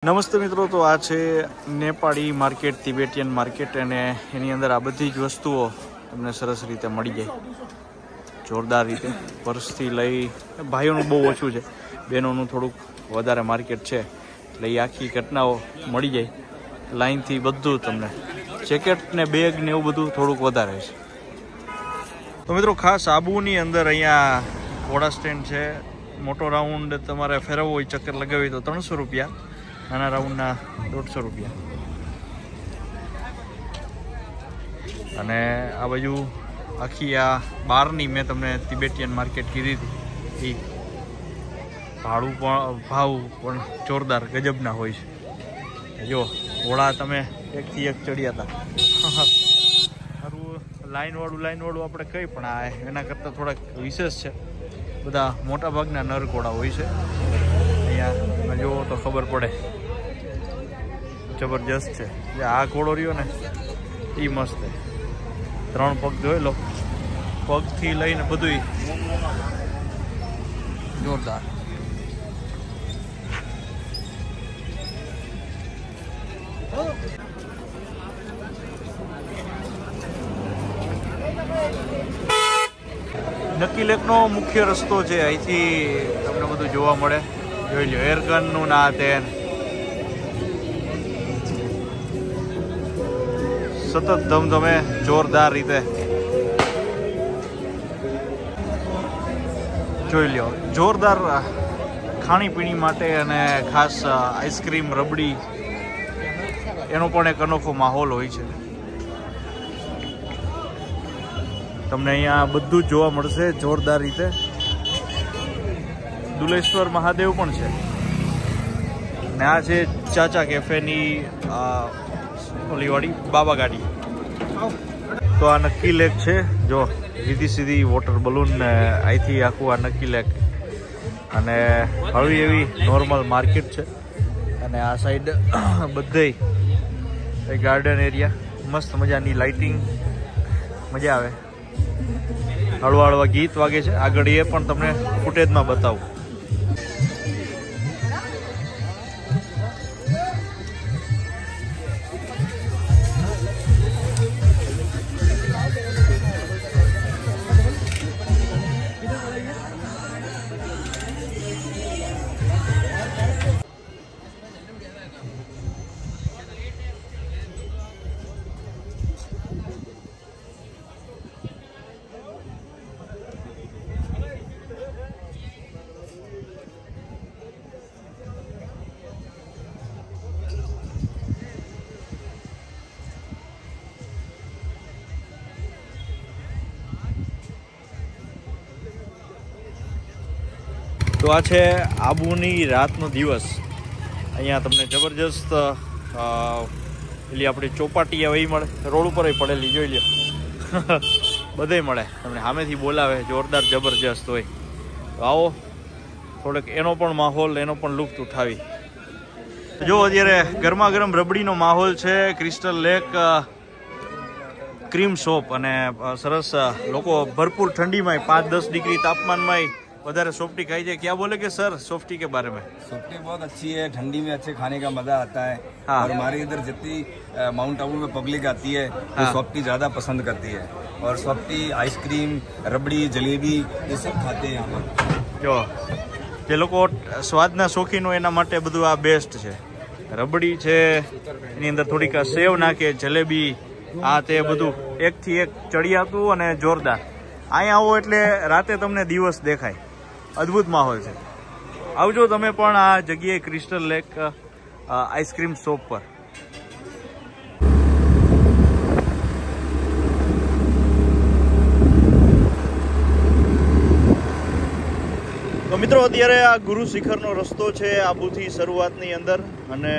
નમસ્તે મિત્રો, તો આ છે નેપાળી માર્કેટ, તિબેટિયન માર્કેટ, અને એની અંદર આ બધી જ વસ્તુઓ તમને સરસ રીતે મળી જાય, જોરદાર રીતે. પર્સથી લઈ ભાઈઓનું બહુ ઓછું છે, બહેનોનું થોડુંક વધારે માર્કેટ છે, એટલે એ આખી ઘટનાઓ મળી જાય લાઈનથી. બધું તમને જેકેટ ને બેગ ને એવું બધું થોડુંક વધારે છે. તો મિત્રો, ખાસ આબુની અંદર અહીંયા ઘોડા સ્ટેન્ડ છે. મોટો રાઉન્ડ તમારે ફેરવવો હોય, ચક્કર લગાવી તો 300 રૂપિયા, નાના રાઉન્ડના 150 રૂપિયા. અને આ બાજુ આખી આ બારની મેં તમને તિબેટિયન માર્કેટ કીધી હતી, એ ભાવ પણ જોરદાર ગજબના હોય છે. જો ઘોડા તમે એકથી એક ચડ્યા હતા. સારું લાઈનવાળું આપણે કંઈ પણ આ એના કરતાં થોડાક વિશેષ છે. બધા મોટા ભાગના નર ઘોડા હોય છે. અહીંયા જુઓ તો ખબર પડે, જબરજસ્ત છે. જે આ ઘોડો રહ્યો ને એ મસ્ત છે. 3 પગ જોઈ લો, પગથી લઈને બધું જોરદાર. નક્કી લેકનો મુખ્ય રસ્તો છે, અહીંથી તમને બધું જોવા મળે. જોઈ લો, એરગનનું ના તેન સતત ધમધમે જોરદાર રીતે. જોઈ લો, જોરદાર ખાણીપીણી માટે અને ખાસ આઈસ્ક્રીમ, રબડી, એનો પણ એક અનોખો માહોલ હોય છે. તમને અહીંયા બધું જ જોવા મળશે જોરદાર રીતે. દુલેશ્વર મહાદેવ પણ છે. ને આ છે ચાચા કેફેની ઓલીવાળી બાબા ગાડી. તો આ નક્કી લેક છે. જો સીધી વોટર બલૂન ને અહીંથી આખું આ નક્કી લેક. અને હળવી એવી નોર્મલ માર્કેટ છે. અને આ સાઈડ બધે ગાર્ડન એરિયા, મસ્ત મજાની લાઇટિંગ, મજા આવે. હળવા ગીત વાગે છે. આગળ એ પણ તમને ફૂટેજમાં બતાવું. તો આ છે આબુની રાતનો દિવસ. અહીંયા તમને જબરજસ્ત પેલી આપણી ચોપાટી એવી મળે, રોડ ઉપર પડેલી, જોઈ લો. બધે મળે તમને, સામેથી બોલાવે, જોરદાર જબરજસ્ત હોય. તો આવો થોડોક એનો પણ માહોલ, એનો પણ લુફ્ત ઉઠાવી. જો અત્યારે ગરમા ગરમ રબડીનો માહોલ છે. ક્રિસ્ટલ લેક ક્રીમ શોપ, અને સરસ લોકો ભરપૂર ઠંડીમાં 5-10 ડિગ્રી તાપમાનમાં વધારે सोफ्टी खाई जाए. क्या बोले कि सर सोफ्टी के बारे में? सोफ्टी बहुत अच्छी है, ठंडी में अच्छे खाने का मजा आता है. हाँ. और हमारे इधर जितनी माउंट आबू में पब्लिक आती है, वो सोफ्टी ज्यादा पसंद करती है. और सोफ्टी, आइसक्रीम, रबड़ी, जलेबी, ये सब खाते हैं यहाँ पर. जो જે લોકો સ્વાદના શોખીનો એના માટે બધું આ બેસ્ટ છે. રબડી છે, એની અંદર થોડીક સેવ નાખે, જલેબી, આ તે બધું એકથી એક ચડિયાતું અને જોરદાર. અહીંયા આવો એટલે રાતે તમને દિવસ દેખાય. અદ્ભુત માહોલ છે. આવજો તમે પણ આ જગ્યાએ, ક્રિસ્ટલ લેક આઈસ્ક્રીમ શોપ પર. તો મિત્રો, અત્યારે આ ગુરુ શિખરનો રસ્તો છે આબુથી શરૂઆતની અંદર, અને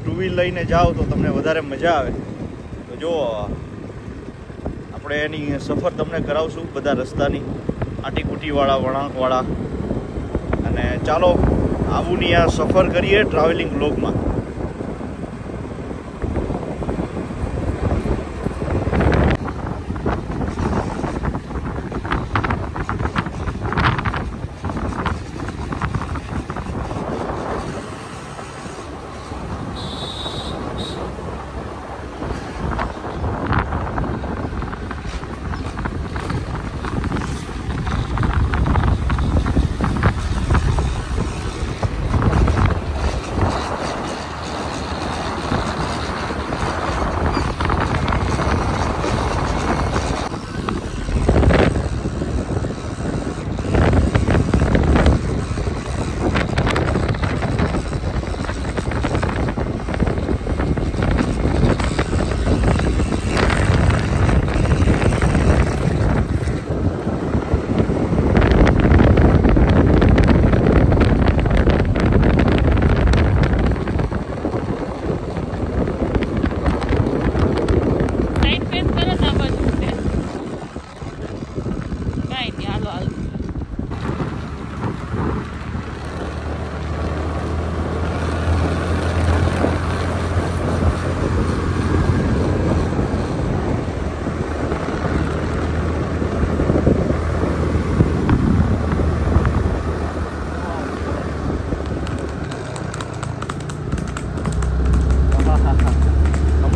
2 વ્હીલ લઈને જાઓ તો તમને વધારે મજા આવે. તો જો આપણે એની સફર તમને કરાવશું, બધા રસ્તાની આટીકૂટીવાળા, વળાંકવાળા. અને ચાલો આબુની આ સફર કરીએ ટ્રાવેલિંગ બ્લોગમાં.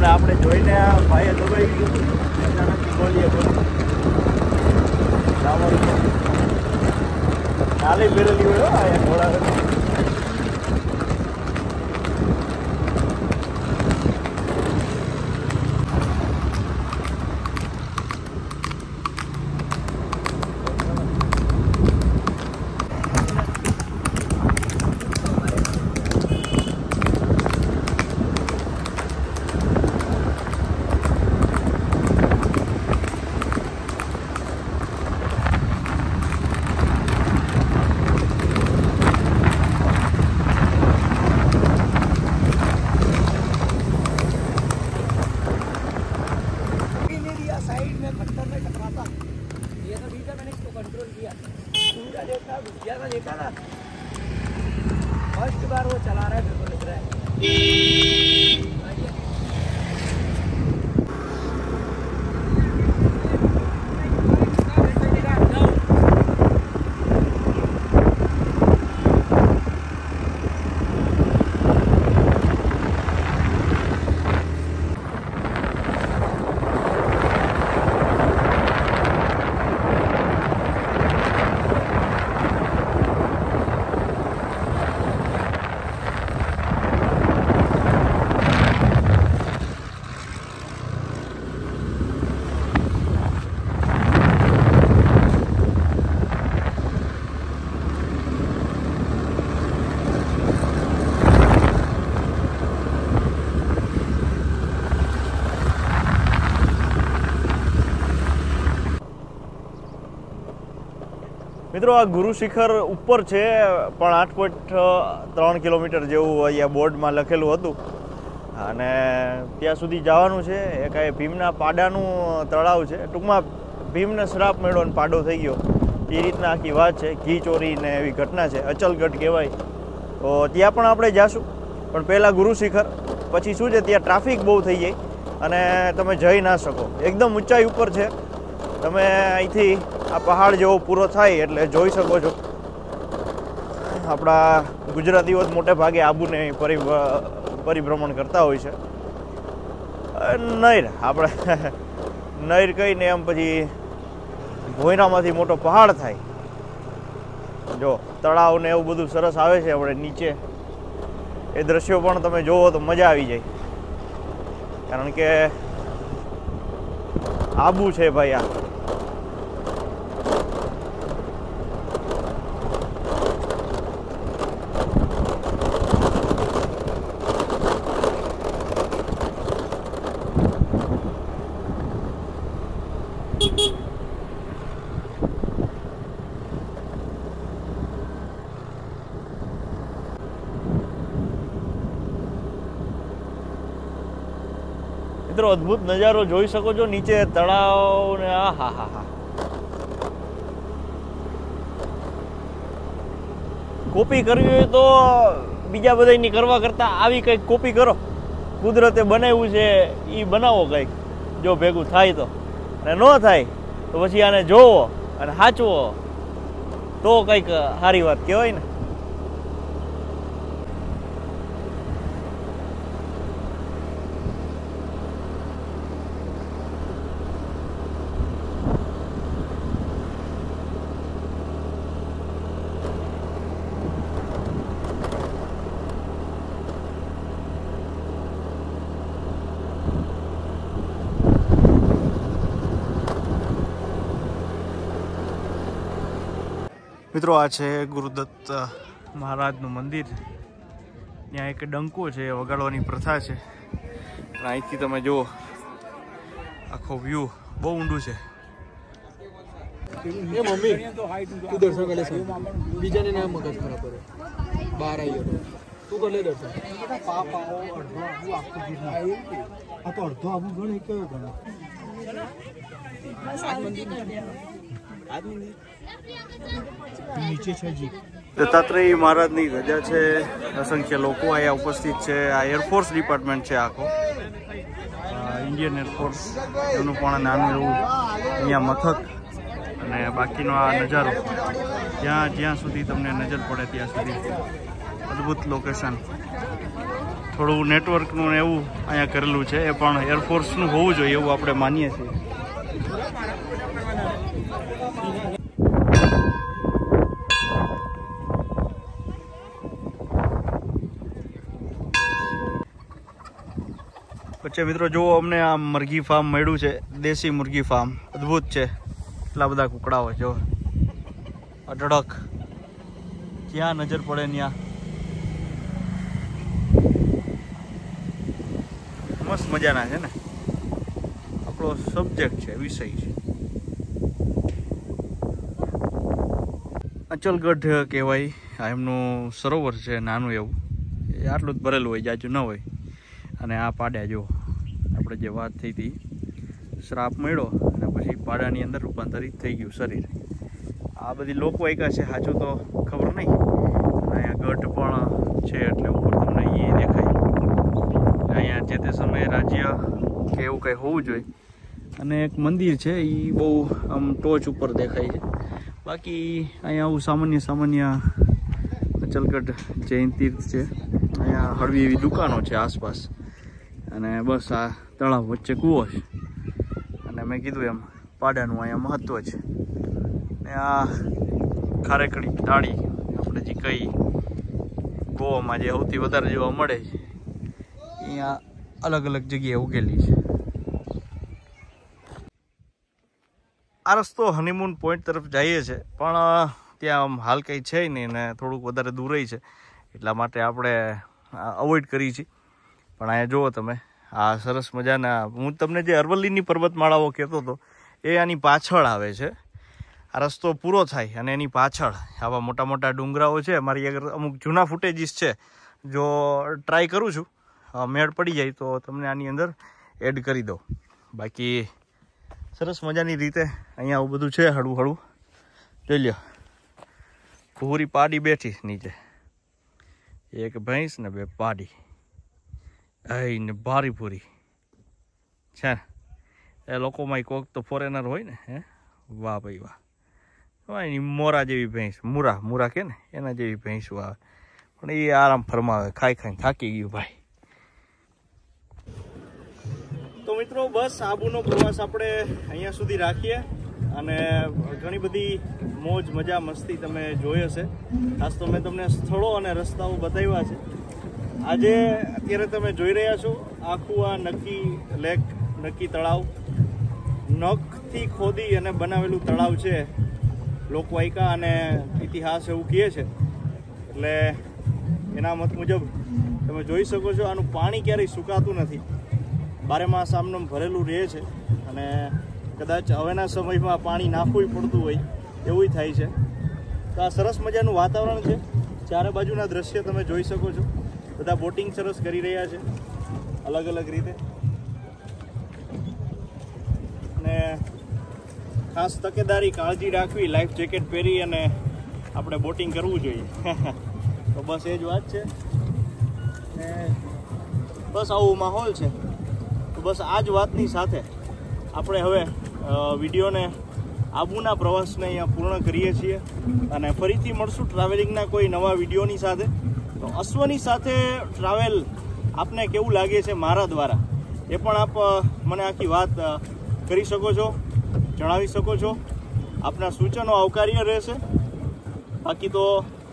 હમણાં આપણે જોઈને આ ભાઈએ દબાઈ ગયું બોલીએ નાલી ભરેલી હોય અહીંયા ઘોડા. फर्स्ट बार वो चला रहा है, मेरे को लग रहा है. મિત્રો આ ગુરુ શિખર ઉપર છે પણ 8.3 કિલોમીટર જેવું અહીંયા બોર્ડમાં લખેલું હતું અને ત્યાં સુધી જવાનું છે. એક આ ભીમના પાડાનું તળાવ છે, ટૂંકમાં ભીમને શ્રાપ મળ્યો અને પાડો થઈ ગયો એ રીતના આખી વાત છે. ઘી ચોરી ને એવી ઘટના છે, અચલગઢ કહેવાય. તો ત્યાં પણ આપણે જાશું, પણ પહેલાં ગુરુ શિખર, પછી શું છે ત્યાં ટ્રાફિક બહુ થઈ જાય અને તમે જઈ ના શકો. એકદમ ઊંચાઈ ઉપર છે, તમે અહીંથી આ પહાડ જેવો પૂરો થાય એટલે જોઈ શકો છો. આપણા ગુજરાતીઓ જ મોટે ભાગે આબુને પરિભ્રમણ કરતા હોય છે. નઈર આપણે નઈર કહીને એમ પછી ભોયરામાંથી મોટો પહાડ થાય. જો તળાવ ને એવું બધું સરસ આવે છે આપણે નીચે. એ દ્રશ્યો પણ તમે જોવો તો મજા આવી જાય, કારણ કે આબુ છે ભાઈ આ. મિત્રો અદ્ભુત નજારો જોઈ શકો છો નીચે તળાવ ને. આ હા હા હા, કોપી કરવી હોય તો બીજા બધાની કરવા કરતા આવી કંઈક કોપી કરો. કુદરતે બનાવ્યું છે એ બનાવો કંઈક, જો ભેગું થાય તો. અને ન થાય તો પછી આને જોવો અને સાચવો તો કંઈક સારી વાત કહેવાય ને. મિત્રો આ છે ગુરુદત્ત મહારાજનું મંદિર. ત્યાં એક ડંકો છે, વગાડવાની પ્રથા છે. અહીંથી તમે જુઓ આખો વ્યૂ બહુ ઊંડું છે. મમ્મી તું દર્શન કરે છે, બીજાને ના મગજ ખરાબ કરે. બહાર આવી તું કર લે દર્શન. આ તો અડધો આબુ ગણ કયો ગણ નીચે છે જી. દત્તાત્રેય મહારાજની ધજા છે. અસંખ્ય લોકો અહીંયા ઉપસ્થિત છે. આ એરફોર્સ ડિપાર્ટમેન્ટ છે આખો, ઇન્ડિયન એરફોર્સ. એનું પણ નાનું એવું અહીંયા મથક. અને બાકીનો આ નજારો જ્યાં સુધી તમને નજર પડે ત્યાં સુધી અદ્ભુત લોકેશન. થોડું નેટવર્કનું ને એવું અહીંયા કરેલું છે, એ પણ એરફોર્સનું હોવું જોઈએ એવું આપણે માનીએ છીએ. પછી મિત્રો જુઓ, અમને આ મુરગી ફાર્મ મળ્યું છે, દેશી મુરગી ફાર્મ. અદ્ભુત છે, એટલા બધા કુકડાઓ જો અઢળક, જ્યાં નજર પડે ત્યાં. મસ્ત મજાના છે ને, આપણો સબ્જેક્ટ છે, વિષય છે. અચલગઢ કહેવાય આ એમનું સરોવર છે, નાનું એવું, એ આટલું જ ભરેલું હોય, જાજુ ન હોય. અને આ પાડ્યા જો આપણે જે વાત થઈ હતી, શ્રાપ મળ્યો અને પછી પાડાની અંદર રૂપાંતરિત થઈ ગયું શરીર. આ બધી લોકો એકા છે, સાચું તો ખબર નહીં. અહીંયા ગઢ પણ છે, એટલે ઉપર તમને એ દેખાય. અહીંયા જે તે સમયે રાજ્ય કે એવું કંઈ હોવું જોઈએ. અને એક મંદિર છે, એ બહુ આમ ટોચ ઉપર દેખાય છે. બાકી અહીંયા આવું સામાન્ય અચલગઢ જૈન તીર્થ છે. અહીંયા હળવી એવી દુકાનો છે આસપાસ, અને બસ આ તળાવ વચ્ચે કૂવો છે. અને મેં કીધું એમ પાડાનું અહીંયા મહત્વ છે. ને આ ખારેકડી ડાળી આપણે જે કઈ ગોવામાં જે સૌથી વધારે જોવા મળે છે, અહીંયા અલગ અલગ જગ્યાએ ઉગેલી છે. આ રસ્તો હનીમૂન પોઈન્ટ તરફ જઈએ છે, પણ ત્યાં હાલ કંઈ છે નહીં ને થોડુંક વધારે દૂર છે, એટલા માટે આપણે અવોઇડ કરી છે. પણ અહીંયા જુઓ તમે, આ સરસ મજાના, હું તમને જે અરવલ્લીની પર્વતમાળાઓ કહેતો હતો એ આની પાછળ આવે છે. આ રસ્તો પૂરો થાય અને એની પાછળ આવા મોટા મોટા ડુંગરાઓ છે. મારી આગળ અમુક જૂના ફૂટેજીસ છે, જો ટ્રાય કરું છું, મેળ પડી જાય તો તમને આની અંદર એડ કરી દો. બાકી સરસ મજાની રીતે અહીંયા આવું બધું છે, હળવું હળવું. જોઈ લો, પૂરી પાડી બેઠી નીચે, એક ભેંસ ને બે પાડી, ને ભારી પૂરી છે. એ લોકોમાં કોઈક તો ફોરેનર હોય ને, હે વાહ ભાઈ વાહ. એની મોરા જેવી ભેંસ, મુરા કે ને એના જેવી ભેંસું આવે, પણ એ આરામ ફરમાવે, ખાઈને થાકી ગયું ભાઈ. તો મિત્રો બસ આબુનો પ્રવાસ આપણે અહીંયા સુધી રાખીએ. અને ઘણી બધી મોજ મજા મસ્તી તમે જોઈ હશે. ખાસ તો મેં તમને સ્થળો અને રસ્તાઓ બતાવ્યા છે. આજે અત્યારે તમે જોઈ રહ્યા છો આખું આ નક્કી લેક, નક્કી તળાવ, નખથી ખોદી અને બનાવેલું તળાવ છે. લોકવાયકા અને ઇતિહાસ એવું કહે છે. એટલે એના મત મુજબ તમે જોઈ શકો છો, આનું પાણી ક્યારેય સુકાતું નથી, બારેમાસ આમનું ભરેલું રહે છે. અને કદાચ હવેના સમયમાં પાણી નાખવું પડતું હોય એવું થાય છે. તો આ સરસ મજાનું વાતાવરણ છે. ચારે બાજુના દ્રશ્ય તમે જોઈ શકો છો. બધા બોટિંગ સરસ કરી રહ્યા છે અલગ અલગ રીતે. અને ખાસ તકેદારી, કાળજી રાખવી, લાઈફ જેકેટ પહેરી અને આપણે બોટિંગ કરવું જોઈએ. તો બસ એ જ વાત છે. ને બસ આવો માહોલ છે. તો બસ આ જ વાતની સાથે આપણે હવે વિડીયોને, આબુના પ્રવાસને અહીંયા પૂર્ણ કરીએ છીએ. અને ફરીથી મળશું ટ્રાવેલિંગના કોઈ નવા વિડીયોની સાથે. તો અશ્વની સાથે ટ્રાવેલ આપને કેવું લાગે છે મારા દ્વારા, એ પણ આપ મને આખી વાત કરી શકો છો, જણાવી શકો છો. આપના સૂચનો આવકાર્ય રહેશે. બાકી તો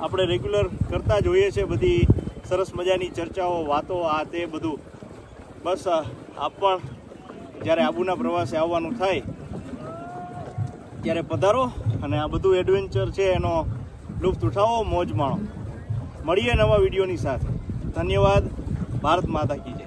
આપણે રેગ્યુલર કરતા જ હોઈએ છીએ બધી સરસ મજાની ચર્ચાઓ, વાતો, આ તે બધું. બસ આપ પણ જ્યારે આબુના પ્રવાસે આવવાનું થાય ત્યારે પધારો અને આ બધું એડવેન્ચર છે એનો લુફ્ત ઉઠાવો, મોજ માણો. મળીએ નવા વિડીયોની સાથે. ધન્યવાદ. ભારત માતા કી.